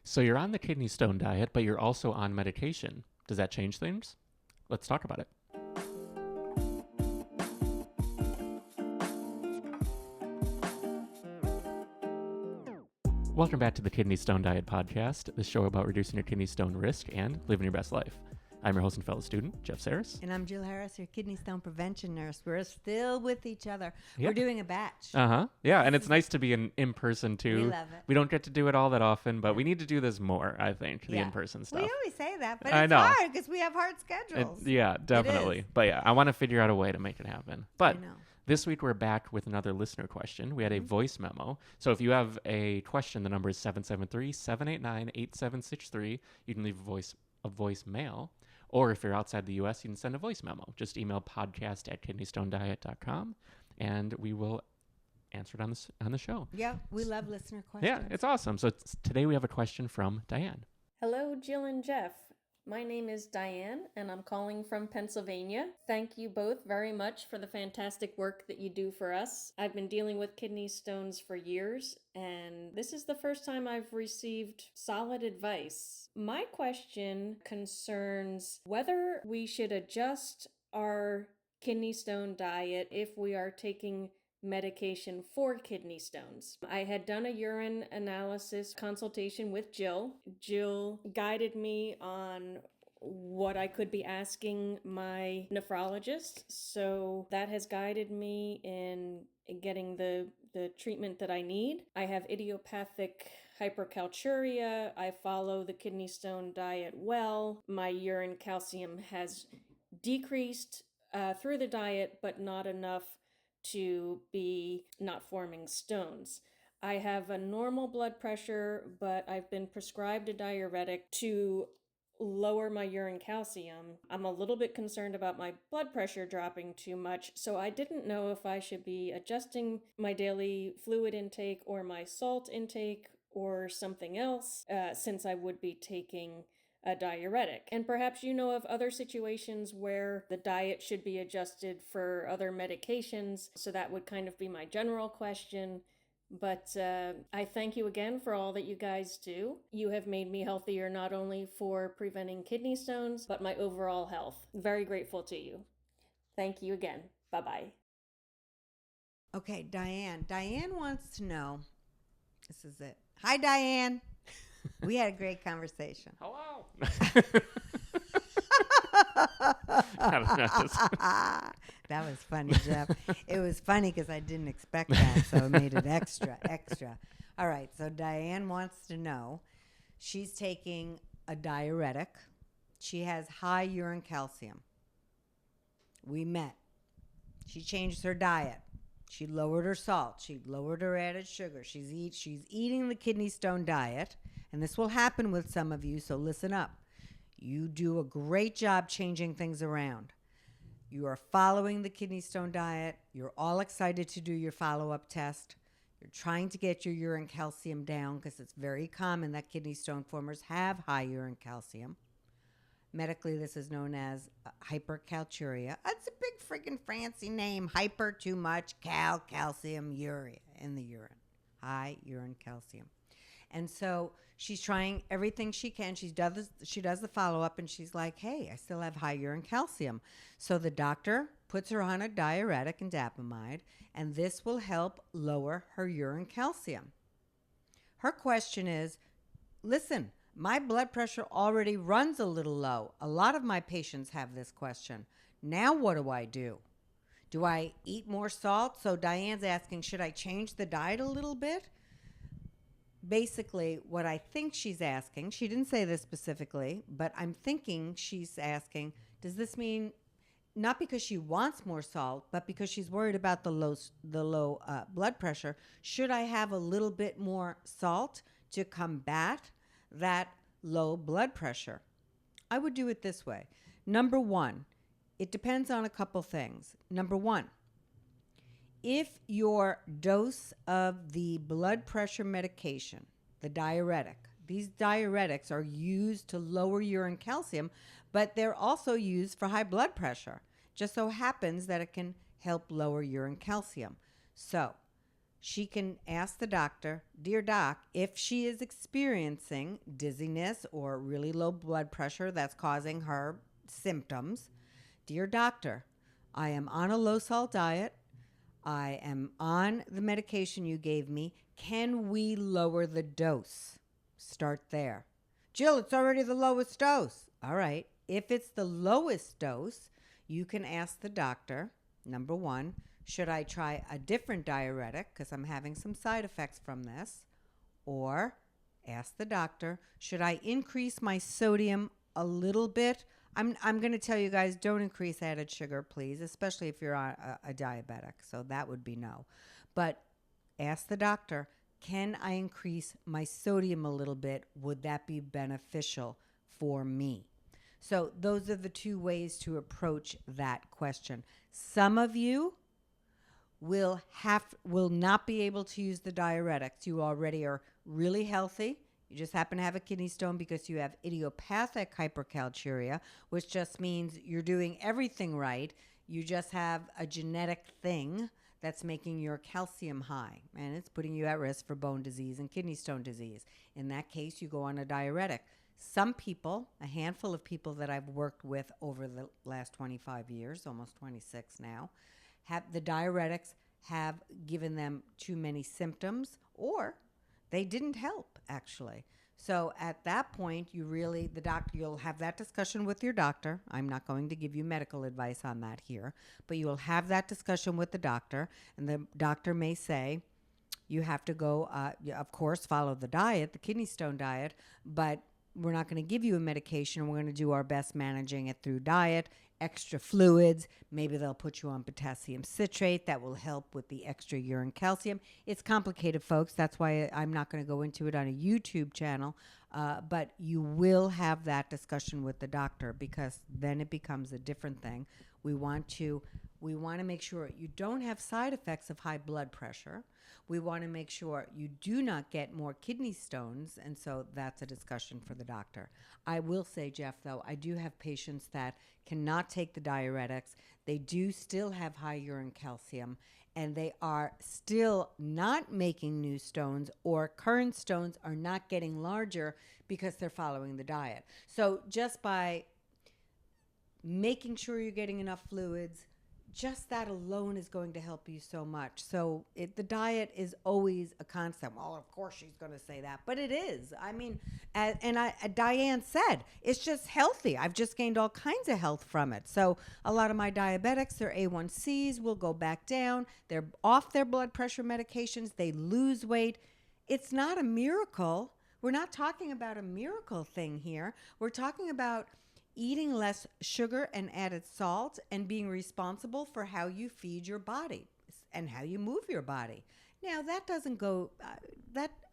So you're on the kidney stone diet, but you're also on medication. Does that change things? Let's talk about it. Welcome back to the Kidney Stone Diet Podcast, the show about reducing your kidney stone risk and living your best life. I'm your host and fellow student, Jeff Saris. And I'm Jill Harris, your kidney stone prevention nurse. We're still with each other. Yeah. We're doing a batch. Yeah, and it's nice to be in person too. We love it. We don't get to do it all that often, but we need to do this more, I think, the in-person stuff. We always say that, but I it's know. hard because we have hard schedules. Yeah, definitely. But yeah, I want to figure out a way to make it happen. But I know. this week, we're back with another listener question. We had a voice memo. So if you have a question, the number is 773-789-8763. You can leave a voicemail. Or if you're outside the U.S., you can send a voice memo. Just email podcast@kidneystonediet.com, and we will answer it on the show. Yeah, we love listener questions. Yeah, it's awesome. So today we have a question from Diane. Hello, Jill and Jeff. My name is Diane, and I'm calling from Pennsylvania. Thank you both very much for the fantastic work that you do for us. I've been dealing with kidney stones for years, and this is the first time I've received solid advice. My question concerns whether we should adjust our kidney stone diet if we are taking medication for kidney stones. I had done a urine analysis consultation with Jill. Jill guided me on what I could be asking my nephrologist. So that has guided me in getting the treatment that I need. I have idiopathic hypercalciuria. I follow the kidney stone diet well. My urine calcium has decreased through the diet, but not enough to be not forming stones. I have a normal blood pressure, but I've been prescribed a diuretic to lower my urine calcium. I'm a little bit concerned about my blood pressure dropping too much, so I didn't know if I should be adjusting my daily fluid intake or my salt intake or something else, since I would be taking a diuretic. And perhaps you know of other situations where the diet should be adjusted for other medications. So that would kind of be my general question. But I thank you again for all that you guys do. You have made me healthier not only for preventing kidney stones, but my overall health. Very grateful to you. Thank you again. Bye-bye. Okay, Diane. Diane wants to know. This is it. Hi, Diane. We had a great conversation. Hello. That was funny, Jeff. It was funny because I didn't expect that, so it made it extra. All right, so Diane wants to know. She's taking a diuretic. She has high urine calcium. We met. She changed her diet. She lowered her salt. She lowered her added sugar. She's eating the kidney stone diet. And this will happen with some of you, so listen up. You do a great job changing things around. You are following the kidney stone diet. You're all excited to do your follow-up test. You're trying to get your urine calcium down because it's very common that kidney stone formers have high urine calcium. Medically, this is known as hypercalciuria. It's a big freaking fancy name. Hyper, too much, calcium, urea in the urine. High urine calcium. And so she's trying everything she can. She does the follow-up, and she's like, hey, I still have high urine calcium. So the doctor puts her on a diuretic and indapamide, and this will help lower her urine calcium. Her question is, listen, my blood pressure already runs a little low. A lot of my patients have this question. Now what do I do? Do I eat more salt? So Diane's asking, should I change the diet a little bit? Basically, what I think she's asking, she didn't say this specifically, but I'm thinking she's asking, does this mean not because she wants more salt, but because she's worried about the low blood pressure, should I have a little bit more salt to combat that low blood pressure? I would do it this way. Number one, it depends on a couple things. Number one, if your dose of the blood pressure medication, the diuretic, these diuretics are used to lower urine calcium, but they're also used for high blood pressure. Just so happens that it can help lower urine calcium. So she can ask the doctor, "Dear doc, if she is experiencing dizziness or really low blood pressure that's causing her symptoms, dear doctor, I am on a low salt diet. I am on the medication you gave me. Can we lower the dose?" Start there. "Jill, it's already the lowest dose." All right. If it's the lowest dose, you can ask the doctor, number one, should I try a different diuretic because I'm having some side effects from this? Or ask the doctor, should I increase my sodium a little bit? I'm going to tell you guys, don't increase added sugar, please, especially if you're a diabetic. So that would be no. But ask the doctor, can I increase my sodium a little bit? Would that be beneficial for me? So those are the two ways to approach that question. Some of you will not be able to use the diuretics. You already are really healthy. You just happen to have a kidney stone because you have idiopathic hypercalciuria, which just means you're doing everything right. You just have a genetic thing that's making your calcium high, and it's putting you at risk for bone disease and kidney stone disease. In that case, you go on a diuretic. Some people, a handful of people that I've worked with over the last 25 years, almost 26 now, the diuretics have given them too many symptoms, or they didn't help, actually. So at that point, you'll have that discussion with your doctor. I'm not going to give you medical advice on that here, but you will have that discussion with the doctor, and the doctor may say, you have to go, of course, follow the diet, the kidney stone diet, but we're not going to give you a medication. We're going to do our best managing it through diet, extra fluids. Maybe they'll put you on potassium citrate. That will help with the extra urine calcium. It's complicated, folks. That's why I'm not going to go into it on a YouTube channel. But you will have that discussion with the doctor, because then it becomes a different thing. We want to make sure you don't have side effects of high blood pressure. We want to make sure you do not get more kidney stones, and so that's a discussion for the doctor. I will say, Jeff, though, I do have patients that cannot take the diuretics. They do still have high urine calcium, and they are still not making new stones, or current stones are not getting larger because they're following the diet. So just by making sure you're getting enough fluids, just that alone is going to help you so much. So the diet is always a constant. Well, of course she's going to say that, but it is. I mean, Diane said, it's just healthy. I've just gained all kinds of health from it. So a lot of my diabetics, their A1Cs will go back down. They're off their blood pressure medications. They lose weight. It's not a miracle. We're not talking about a miracle thing here. We're talking about eating less sugar and added salt, and being responsible for how you feed your body and how you move your body. Now, that doesn't go,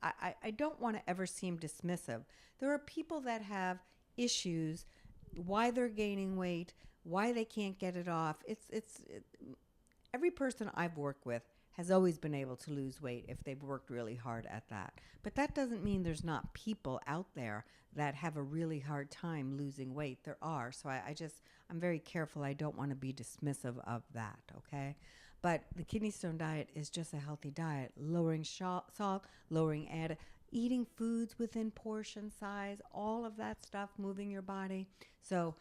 I don't want to ever seem dismissive. There are people that have issues, why they're gaining weight, why they can't get it off. Every person I've worked with has always been able to lose weight if they've worked really hard at that. But that doesn't mean there's not people out there that have a really hard time losing weight. There are. So I'm very careful. I don't want to be dismissive of that, okay? But the kidney stone diet is just a healthy diet, lowering salt, lowering eating foods within portion size, all of that stuff, moving your body. So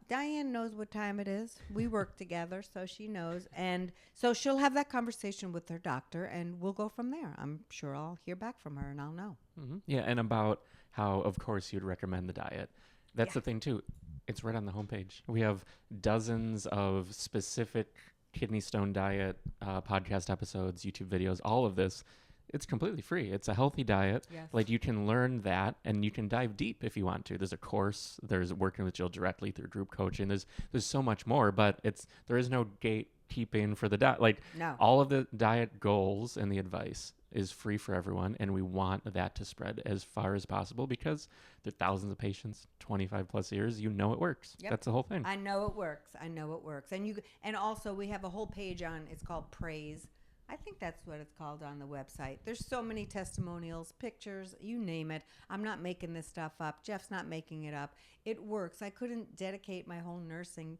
Diane knows what time it is. We work together, so she knows. And so she'll have that conversation with her doctor, and we'll go from there. I'm sure I'll hear back from her, and I'll know. Mm-hmm. Yeah, and about how, of course, you'd recommend the diet. That's the thing, too. It's right on the homepage. We have dozens of specific kidney stone diet podcast episodes, YouTube videos, all of this. It's completely free. It's a healthy diet. Yes. Like, you can learn that, and you can dive deep if you want to. There's a course. There's working with Jill directly through group coaching. There's so much more, but there is no gatekeeping for the diet. Like, no. All of the diet goals and the advice is free for everyone, and we want that to spread as far as possible, because there are thousands of patients, 25 plus years. You know it works. Yep. That's the whole thing. I know it works. And also we have a whole page on, it's called Praise. I think that's what it's called on the website. There's so many testimonials, pictures, you name it. I'm not making this stuff up. Jeff's not making it up. It works. I couldn't dedicate my whole nursing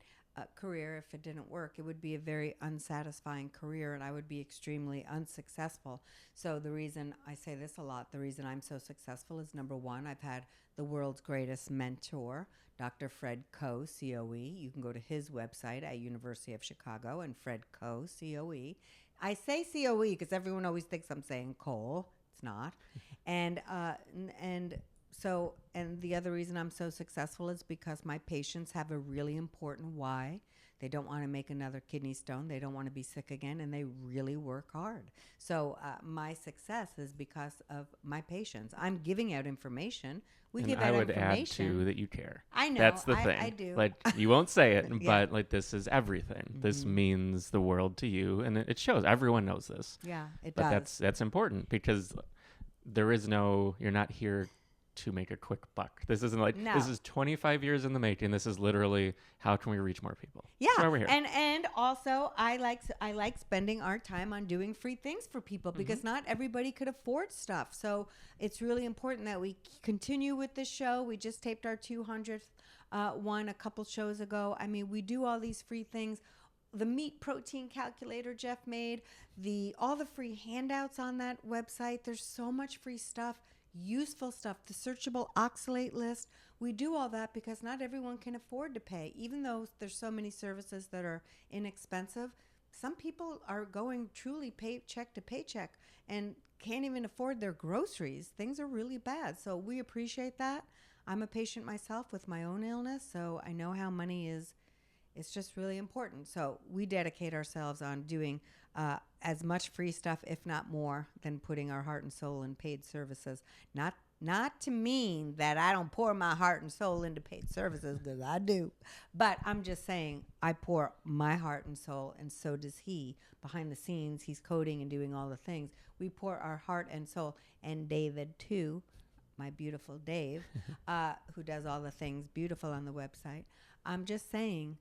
career, if it didn't work, it would be a very unsatisfying career and I would be extremely unsuccessful. So the reason I say this a lot, the reason I'm so successful is number one, I've had the world's greatest mentor, Dr. Fred Coe, COE. You can go to his website at University of Chicago and Fred Coe, COE. I say COE because everyone always thinks I'm saying Cole. It's not. And the other reason I'm so successful is because my patients have a really important why. They don't want to make another kidney stone. They don't want to be sick again, and they really work hard. So my success is because of my patients. I'm giving out information. We And give I out would information. add too that you care. I know. That's the thing. I do. Like you won't say it, Yeah. but like this is everything. This means the world to you, and it shows. Everyone knows this. Yeah, it But does. that's important because there is no. You're not here to make a quick buck. This isn't like No. this is 25 years in the making. This is literally how can we reach more people? Yeah, That's why we're here. and also I like spending our time on doing free things for people because not everybody could afford stuff. So it's really important that we continue with this show. We just taped our 200th one a couple shows ago. I mean, we do all these free things. The meat protein calculator Jeff made, all the free handouts on that website. There's so much free stuff. Useful stuff, the searchable oxalate list. We do all that because not everyone can afford to pay. Even though there's so many services that are inexpensive, some people are going truly paycheck to paycheck and can't even afford their groceries. Things are really bad. So we appreciate that. I'm a patient myself with my own illness, so I know how money is. It's just really important. So we dedicate ourselves on doing as much free stuff, if not more, than putting our heart and soul in paid services. Not to mean that I don't pour my heart and soul into paid services, because I do. But I'm just saying I pour my heart and soul, and so does he. Behind the scenes, he's coding and doing all the things. We pour our heart and soul, and David too, my beautiful Dave, who does all the things beautiful on the website. I'm just saying,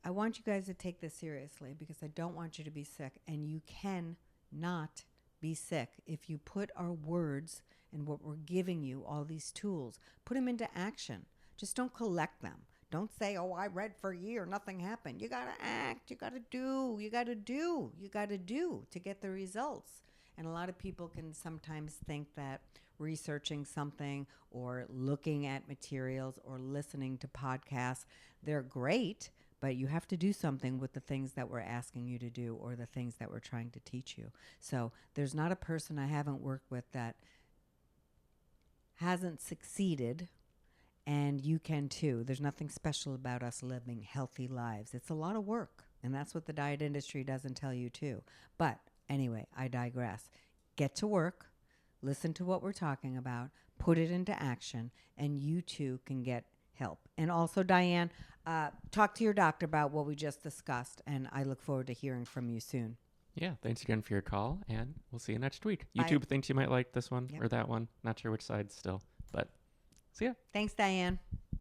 I want you guys to take this seriously because I don't want you to be sick. And you can not be sick if you put our words and what we're giving you, all these tools, put them into action. Just don't collect them. Don't say, oh, I read for a year, nothing happened. You got to act. You got to do. You got to do. You got to do to get the results. And a lot of people can sometimes think that researching something or looking at materials or listening to podcasts, they're great. But you have to do something with the things that we're asking you to do or the things that we're trying to teach you. So there's not a person I haven't worked with that hasn't succeeded, and you can too. There's nothing special about us living healthy lives. It's a lot of work, and that's what the diet industry doesn't tell you too. But anyway, I digress. Get to work, listen to what we're talking about, put it into action, and you too can get help. And also, Diane, talk to your doctor about what we just discussed, and I look forward to hearing from you soon. Yeah, thanks again for your call, and we'll see you next week. Bye. YouTube thinks you might like this one Yep. or that one. Not sure which side still, but see ya. Thanks, Diane.